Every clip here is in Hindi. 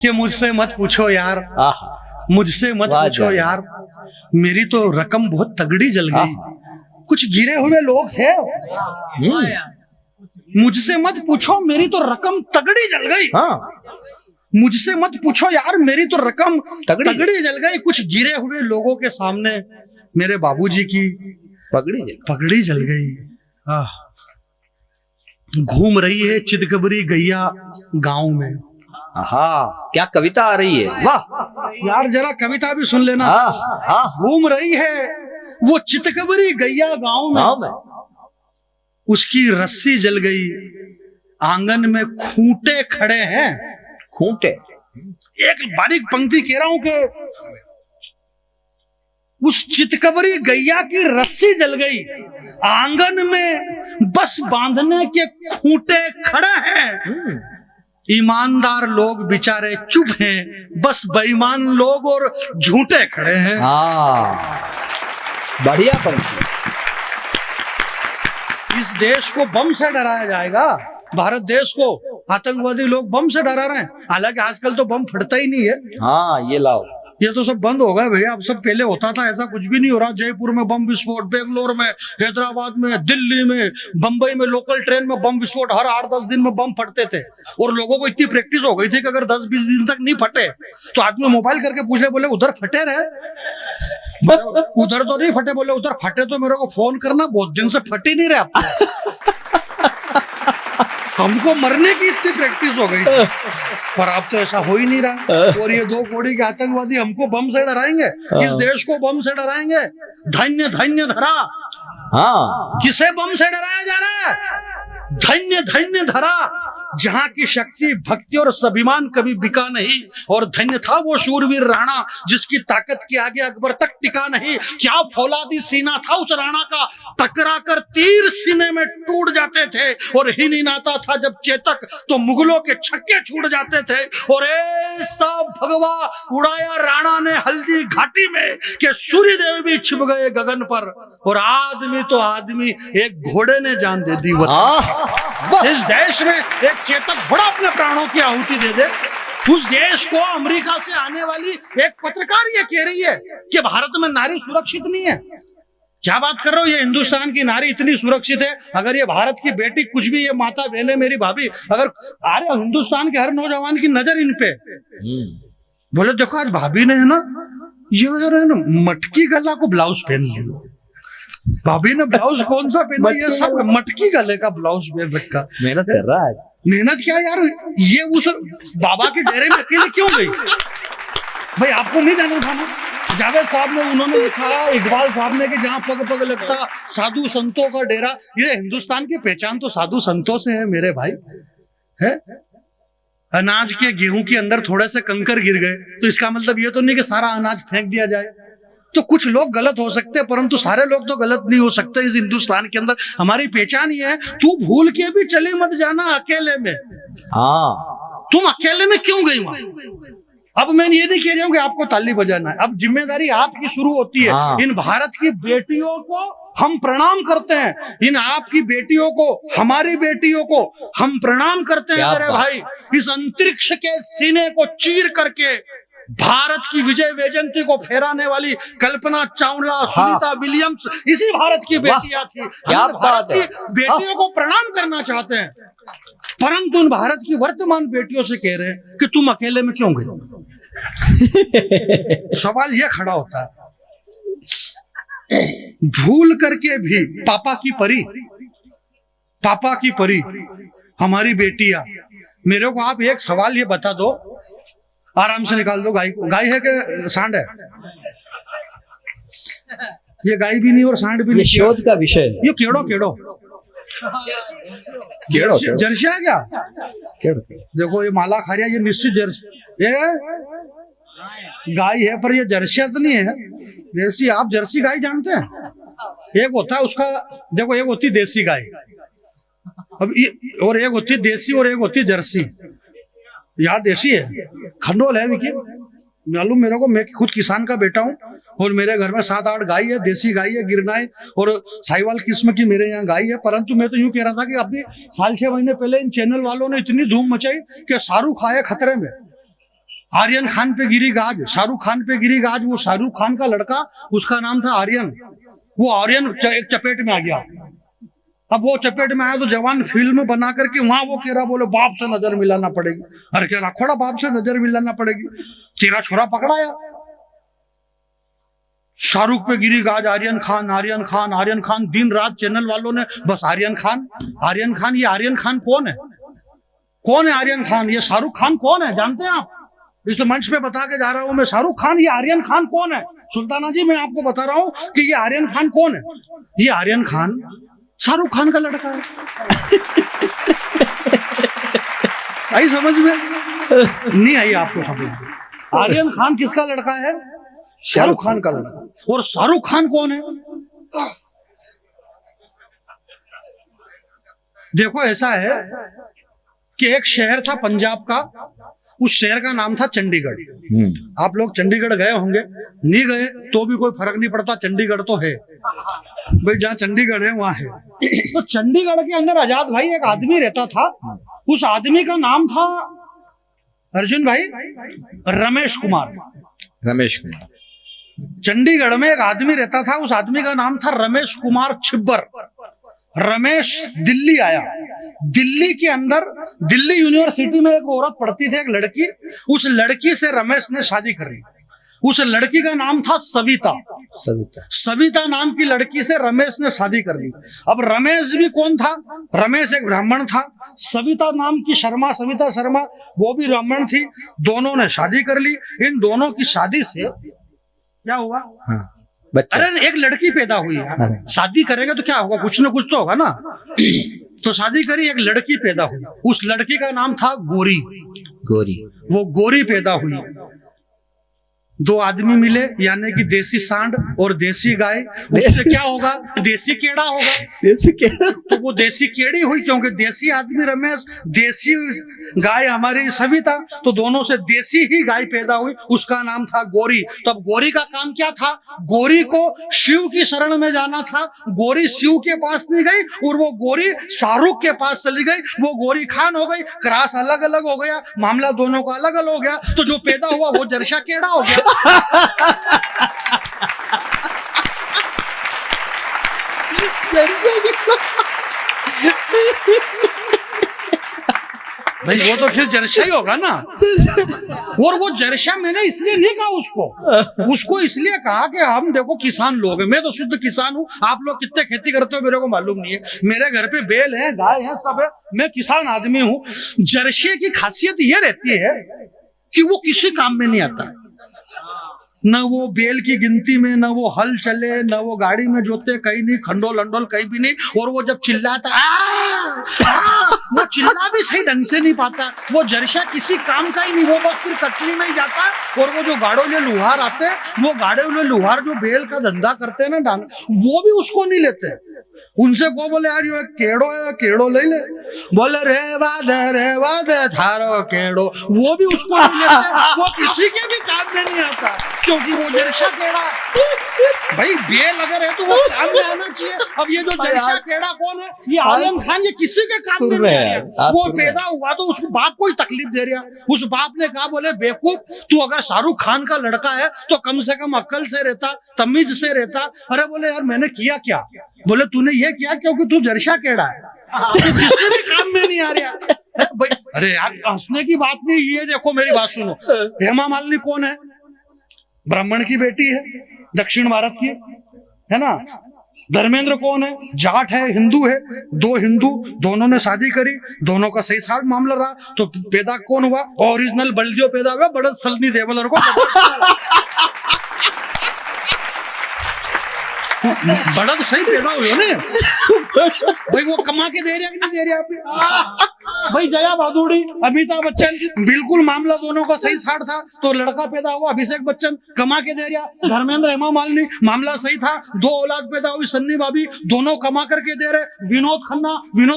कि मुझसे मत पूछो यार, मुझसे मत पूछो यार, मेरी तो रकम बहुत तगड़ी जल गई। कुछ गिरे हुए लोग हैं, मुझसे मत पूछो मेरी तो रकम तगड़ी जल गई। मुझसे मत पूछो यार, मेरी तो रकम तगड़ी जल गई। कुछ गिरे हुए लोगों के सामने मेरे बाबूजी की पगड़ी जल गई। घूम रही है चितकबरी गैया गांव में। क्या कविता आ रही है, वाह यार जरा कविता भी सुन लेना। घूम रही है वो चितकबरी गैया गांव में, उसकी रस्सी जल गई। आंगन में खूंटे खड़े हैं। खूंटे, एक बारीक पंक्ति कह रहा हूं कि उस चितकबरी गैया की रस्सी जल गई, आंगन में बस बांधने के खूंटे खड़े हैं। ईमानदार लोग बेचारे चुप हैं, बस बेईमान लोग और झूठे खड़े हैं। बढ़िया पंक्ति। इस देश को बम से डराया जाएगा, भारत देश को आतंकवादी लोग बम से डरा रहे हैं। हालांकि आजकल तो बम फटता ही नहीं है। ये लाओ, ये तो सब बंद हो गया भैया। अब सब पहले होता था, ऐसा कुछ भी नहीं हो रहा। जयपुर में बम विस्फोट, बेंगलोर में, हैदराबाद में, दिल्ली में, बंबई में लोकल ट्रेन में बम विस्फोट हर 8-10 दिन में बम फटते थे। और लोगों को इतनी प्रैक्टिस हो गई थी कि अगर 10-20 दिन तक नहीं फटे तो आदमी मोबाइल करके पूछ ले, बोले उधर फटे रहे, उधर तो नहीं फटे, बोले उधर फटे तो मेरे को फोन करना, बहुत दिन से फट ही नहीं रहे। हमको मरने की इतनी प्रैक्टिस हो गई थी, पर अब तो ऐसा हो ही नहीं रहा। और ये 2 कौड़ी के आतंकवादी हमको बम से डराएंगे, इस देश को बम से डराएंगे। धन्य धन्य धरा। किसे बम से डराया जा रहा है? धन्य धन्य धरा, जहां की शक्ति, भक्ति और स्वाभिमान कभी बिका नहीं। और धन्य था वो शूरवीर राणा जिसकी ताकत के आगे अकबर तक टिका नहीं। क्या फौलादी सीना था उस राणा का, टकरा कर तीर सीने में टूट जाते थे। और ही नहीं नाता था जब चेतक, तो मुगलों के छक्के छूट जाते थे। और ऐसा भगवा उड़ाया राणा ने हल्दी घाटी में कि सूर्यदेव भी छिप गए गगन पर। और आदमी तो आदमी, एक घोड़े ने जान दे दी। इस देश में एक चेतक घोड़ा अपने प्राणों की आहुति दे दे। उस देश को अमेरिका से आने वाली एक पत्रकार ये कह रही है कि भारत में नारी सुरक्षित नहीं है। क्या बात कर रहे हो, ये हिंदुस्तान की नारी इतनी सुरक्षित है। अगर ये भारत की बेटी कुछ भी, ये माता बहने, मेरी भाभी, अगर अरे हिंदुस्तान के हर नौजवान की नजर इन पे, बोले देखो आज भाभी ने है ना, ये मटकी गला को ब्लाउज पहन लिया। भाभी ने ब्लाउज कौन सा पहना, ये सब मटकी गले का ब्लाउज पहन रखा। मेहनत कर रहा है। मेहनत क्या यार, ये उस बाबा के डेरे में अकेले क्यों गई? भाई आपको नहीं जाना था ना? जावेद साहब ने, उन्होंने लिखा, इकबाल साहब ने, कि जहाँ पग पग लगता साधु संतों का डेरा। ये हिंदुस्तान की पहचान तो साधु संतों से है मेरे भाई। है अनाज के, गेहूं के अंदर थोड़े से कंकर गिर गए तो इसका मतलब ये तो नहीं कि सारा अनाज फेंक दिया जाए। तो कुछ लोग गलत हो सकते हैं, परंतु सारे लोग तो गलत नहीं हो सकते। इस हिंदुस्तान के अंदर हमारी पहचान ये है, तू भूल के भी चले मत जाना अकेले में। तुम अकेले में क्यों गई वहां? अब मैं ये नहीं कह रही हूँ कि आपको ताली बजाना है, अब जिम्मेदारी आपकी शुरू होती है। इन भारत की बेटियों को हम प्रणाम करते हैं, इन आपकी बेटियों को, हमारी बेटियों को हम प्रणाम करते हैं मेरे भाई। इस अंतरिक्ष के सीने को चीर करके भारत की विजय वैजयंती को फहराने वाली कल्पना चावला, सुनीता विलियम्स इसी भारत की बेटियां थी। हम भारत की बेटियों को प्रणाम करना चाहते हैं, परंतु उन भारत की वर्तमान बेटियों से कह रहे हैं कि तुम अकेले में क्यों गए। सवाल यह खड़ा होता है, भूल करके भी पापा की परी हमारी बेटियां। मेरे को आप एक सवाल ये बता दो, आराम से निकाल दो, गाय है कि सांड है? ये गाय भी नहीं और सांड भी नहीं। शोध का विषय है ये। केड़ो जर्सी है क्या? देखो ये माला खा रहा है, ये निश्चित जर्सी, ये गाय है, पर ये जर्सी तो नहीं है। जर्सी, आप जर्सी गाय जानते हैं? एक होता है उसका, देखो एक होती देसी गाय, अब और एक होती देसी और एक होती जर्सी। यार देसी है, खंडोल है विकी, मालूम मेरे को, मैं खुद किसान का बेटा हूँ और मेरे घर में 7-8 गाय है, देसी गाय है, गिरनाई और साहिवाल किस्म की मेरे यहाँ गाय है। परंतु मैं तो यूं कह रहा था कि अभी 6 महीने पहले इन चैनल वालों ने इतनी धूम मचाई कि शाहरुख आए खतरे में। आर्यन खान पे गिरी गाज, शाहरुख खान पे गिरी गाज। वो शाहरुख खान का लड़का, उसका नाम था आर्यन। वो आर्यन एक चपेट में आ गया। अब वो चपेट में आया तो जवान फिल्म बना करके वहां वो कह रहा, बोले बाप से नजर मिलाना पड़ेगी। अरे कह रहा खोड़ा, बाप से नजर मिलाना पड़ेगी, तेरा छोरा पकड़ाया। शाहरुख पे गिरी गाज, आर्यन खान, आर्यन खान, आर्यन खान। दिन रात चैनल वालों ने बस आर्यन खान, आर्यन खान। ये आर्यन खान कौन है? कौन है आर्यन खान? ये शाहरुख खान कौन है, जानते हैं आप? इस मंच पे बता के जा रहा हूं मैं, शाहरुख खान। ये आर्यन खान कौन है? सुल्ताना जी, मैं आपको बता रहा हूं कि ये आर्यन खान कौन है। ये आर्यन खान शाहरुख खान का लड़का है। आई समझ में? नहीं आई आपको समझ? आर्यन खान किसका लड़का है? शाहरुख खान का लड़का। और शाहरुख खान कौन है? देखो ऐसा है कि एक शहर था पंजाब का, उस शहर का नाम था चंडीगढ़। आप लोग चंडीगढ़ गए होंगे, नहीं गए तो भी कोई फर्क नहीं पड़ता, चंडीगढ़ तो है भाई। जहाँ चंडीगढ़ है वहां है। तो चंडीगढ़ के अंदर आजाद भाई एक आदमी रहता था। उस आदमी का नाम था, अर्जुन भाई, रमेश कुमार। रमेश कुमार। चंडीगढ़ में एक आदमी रहता था, उस आदमी का नाम था रमेश कुमार छिब्बर। रमेश दिल्ली आया। दिल्ली के अंदर, दिल्ली यूनिवर्सिटी में एक औरत पढ़ती थी, एक लड़की। उस लड़की से रमेश ने शादी कर ली। उस लड़की का नाम था सविता। सविता नाम की लड़की से रमेश ने शादी कर ली। अब रमेश भी कौन था? रमेश एक ब्राह्मण था। सविता नाम की शर्मा, सविता शर्मा, वो भी ब्राह्मण थी। दोनों ने शादी कर ली। इन दोनों की शादी से क्या हुआ? अरे एक लड़की पैदा हुई है। शादी करेंगे तो क्या होगा? कुछ ना कुछ तो होगा ना। तो शादी करी, एक लड़की पैदा हुई। उस लड़की का नाम था गोरी। गोरी। वो गोरी पैदा हुई। दो आदमी मिले, यानी कि देसी सांड और देसी गाय। उससे क्या होगा? देसी केड़ा होगा। देसी केड़ा। तो वो देसी केड़ी हुई, क्योंकि देसी आदमी रमेश, देसी गाय हमारी सविता, तो दोनों से देसी ही गाय पैदा हुई। उसका नाम था गोरी। तो अब गोरी का काम क्या था? गोरी को शिव की शरण में जाना था। गोरी शिव के पास नहीं गई और वो गोरी शाहरुख के पास चली गई। वो गोरी खान हो गई, क्रास अलग अलग हो गया, मामला दोनों का अलग अलग हो गया। तो जो पैदा हुआ वो जरशा केड़ा हो गया। भाई वो तो फिर जरशा ही होगा ना। और वो जरशा मैंने इसलिए नहीं कहा उसको इसलिए कहा कि हम देखो किसान लोग हैं। मैं तो शुद्ध किसान हूँ। आप लोग कितने खेती करते हो मेरे को मालूम नहीं है। मेरे घर पे बैल है, गाय है, सब है। मैं किसान आदमी हूँ। जरशे की खासियत ये रहती है कि वो किसी काम में नहीं आता। न वो बेल की गिनती में, न वो हल चले, न वो गाड़ी में जोते, कहीं नहीं, खंडोल अंडोल कहीं भी नहीं। और वो जब चिल्लाता वो चिल्ला भी सही ढंग से नहीं पाता। वो जरशा किसी काम का ही नहीं। वो बस फिर कटनी में ही जाता। और वो जो गाड़ोले लुहार आते हैं, वो गाड़ोले लुहार जो बेल का धंधा करते हैं ना डांग, वो भी उसको नहीं लेते। उनसे को बोले यार ये केड़ो है, केड़ो ले ले। बोले रे वादे थारो केड़ो, वो भी उसको नहीं लेते। वो किसी के भी काम में नहीं आता, क्योंकि वो जरशा केड़ा। भाई बेल अगर है तो वो सामने आना चाहिए। अब ये जो जरशा केड़ा कौन है? ये आलम खान। ये किसी के काम में नहीं आया। वो पैदा हुआ तो उसको बाप को ही तकलीफ दे रहा। उस बाप ने कहा, बोले बेवकूफ, तू अगर शाहरुख खान का लड़का है तो कम से कम अक्ल से रहता, तमीज से रहता। अरे बोले यार मैंने किया क्या? बोले तूने ये किया क्योंकि तू जरशा केड़ा है, किसी भी काम में नहीं आ रहा। भाई अरे यार हंसने की बात नहीं। ये देखो मेरी बात सुनो। हेमा मालिनी कौन है? ब्राह्मण की बेटी है, दक्षिण भारत की, है ना। धर्मेंद्र कौन है? जाट है, हिंदू है। दो हिंदू, दोनों ने शादी करी, दोनों का सही साथ मामला रहा। तो पैदा कौन हुआ? ओरिजिनल बल्दियो पैदा हुआ, बड़द सलनी देवलर को। बड़द सही पैदा हुए ना भाई। वो कमा के दे रहा कि नहीं दे रहा? भाई जया भादुड़ी, अमिताभ बच्चन, बिल्कुल मामला दोनों का सही साठ था। तो लड़का पैदा हुआ, अभिषेक बच्चन कमा के दे रहा। धर्मेंद्र, हेमा मालिनी, मामला सही था। दो औलाद पैदा हुई, सन्नी भाभी, दोनों कमा करके दे रहे। विनोद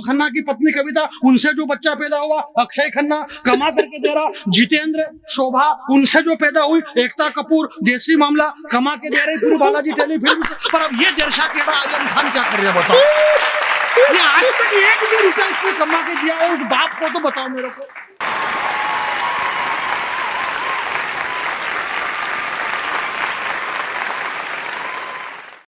खन्ना की पत्नी कविता, उनसे जो बच्चा पैदा हुआ, अक्षय खन्ना कमा करके दे रहा। जितेंद्र, शोभा, उनसे जो पैदा हुई, एकता कपूर, देसी मामला कमा के दे रही पूरी बालाजी टेलीफिल्म से। पर अब ये जरशा केड़ा आजम खान क्या कर रहा बताओ? ये आज तक एक भी रुपया इसने कमा के दिया है उस बाप को? तो बताओ मेरे को।